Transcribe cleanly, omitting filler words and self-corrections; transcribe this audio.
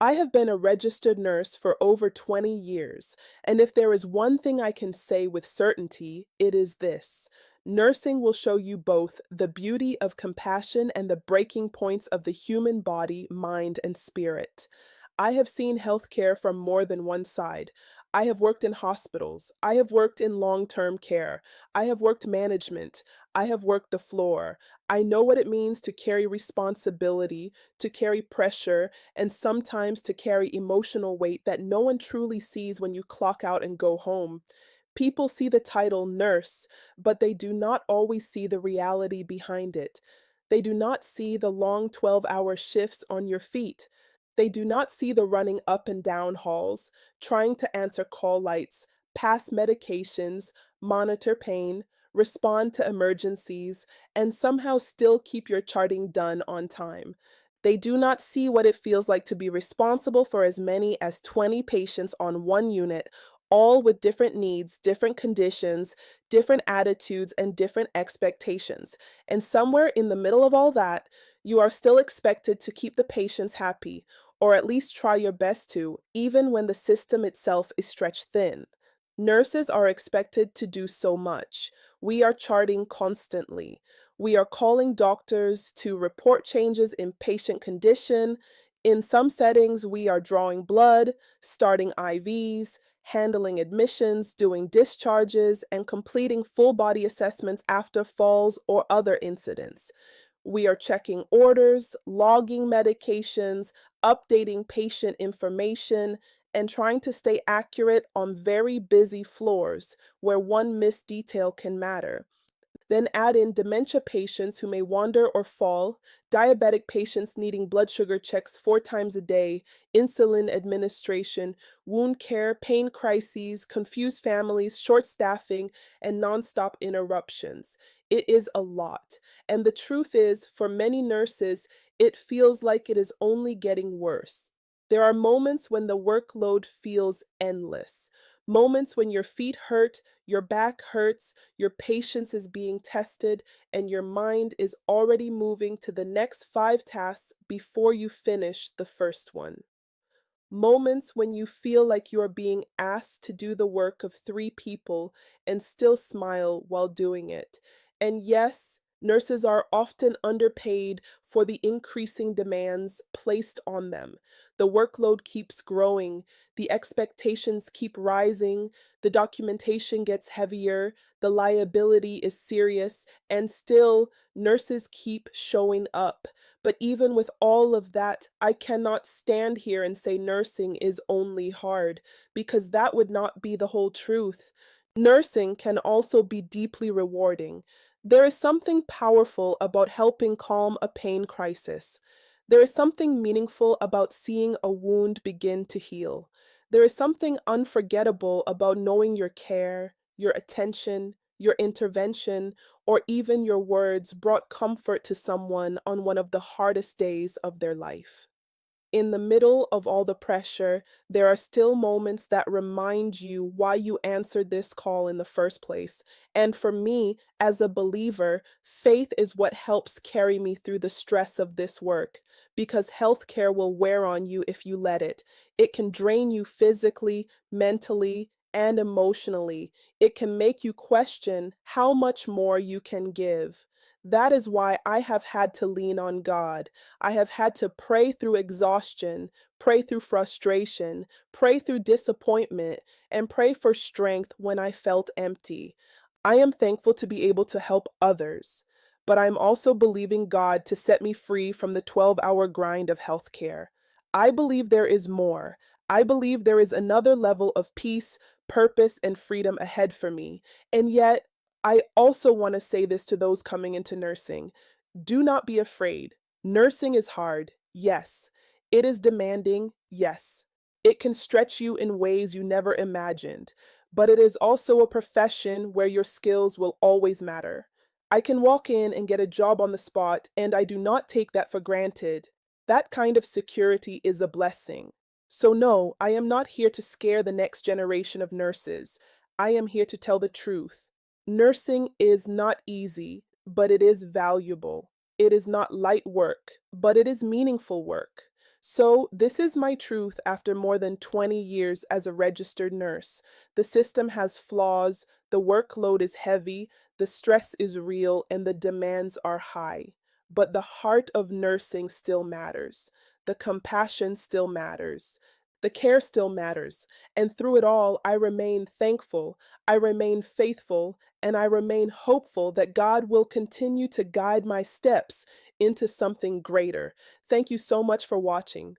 I have been a registered nurse for over 20 years, and if there is one thing I can say with certainty, it is this. Nursing will show you both the beauty of compassion and the breaking points of the human body, mind, and spirit. I have seen healthcare from more than one side. I have worked in hospitals. I have worked in long term care. I have worked management. I have worked the floor. I know what it means to carry responsibility, to carry pressure, and sometimes to carry emotional weight that no one truly sees when you clock out and go home. People see the title nurse, but they do not always see the reality behind it. They do not see the long 12-hour shifts on your feet. They do not see the running up and down halls, trying to answer call lights, pass medications, monitor pain, respond to emergencies, and somehow still keep your charting done on time. They do not see what it feels like to be responsible for as many as 20 patients on one unit, all with different needs, different conditions, different attitudes, and different expectations. And somewhere in the middle of all that, you are still expected to keep the patients happy, or at least try your best to, even when the system itself is stretched thin. Nurses are expected to do so much. We are charting constantly. We are calling doctors to report changes in patient condition. In some settings, we are drawing blood, starting IVs, handling admissions, doing discharges, and completing full body assessments after falls or other incidents. We are checking orders, logging medications, updating patient information, and trying to stay accurate on very busy floors where one missed detail can matter. Then add in dementia patients who may wander or fall, diabetic patients needing blood sugar checks 4 times a day, insulin administration, wound care, pain crises, confused families, short staffing, and nonstop interruptions. It is a lot. And the truth is, for many nurses, it feels like it is only getting worse. There are moments when the workload feels endless, moments when your feet hurt, your back hurts, your patience is being tested, and your mind is already moving to the next 5 tasks before you finish the first one. Moments when you feel like you are being asked to do the work of 3 people and still smile while doing it. And yes, nurses are often underpaid for the increasing demands placed on them. The workload keeps growing, the expectations keep rising, the documentation gets heavier, the liability is serious, and still, nurses keep showing up. But even with all of that, I cannot stand here and say nursing is only hard, because that would not be the whole truth. Nursing can also be deeply rewarding. There is something powerful about helping calm a pain crisis. There is something meaningful about seeing a wound begin to heal. There is something unforgettable about knowing your care, your attention, your intervention, or even your words brought comfort to someone on one of the hardest days of their life. In the middle of all the pressure, there are still moments that remind you why you answered this call in the first place. And for me, as a believer, faith is what helps carry me through the stress of this work, because healthcare will wear on you if you let it. It can drain you physically, mentally, and emotionally. It can make you question how much more you can give. That is why I have had to lean on God. I have had to pray through exhaustion, pray through frustration, pray through disappointment, and pray for strength when I felt empty. I am thankful to be able to help others, but I'm also believing God to set me free from the 12-hour grind of healthcare. I believe there is more. I believe there is another level of peace, purpose, and freedom ahead for me. And yet, I also want to say this to those coming into nursing. Do not be afraid. Nursing is hard, yes. It is demanding, yes. It can stretch you in ways you never imagined, but it is also a profession where your skills will always matter. I can walk in and get a job on the spot, and I do not take that for granted. That kind of security is a blessing. So, no, I am not here to scare the next generation of nurses. I am here to tell the truth. Nursing is not easy, but it is valuable. It is not light work, but it is meaningful work. So, this is my truth after more than 20 years as a registered nurse. The system has flaws, the workload is heavy, the stress is real, and the demands are high. But the heart of nursing still matters. The compassion still matters. The care still matters. And through it all, I remain thankful, I remain faithful, and I remain hopeful that God will continue to guide my steps into something greater. Thank you so much for watching.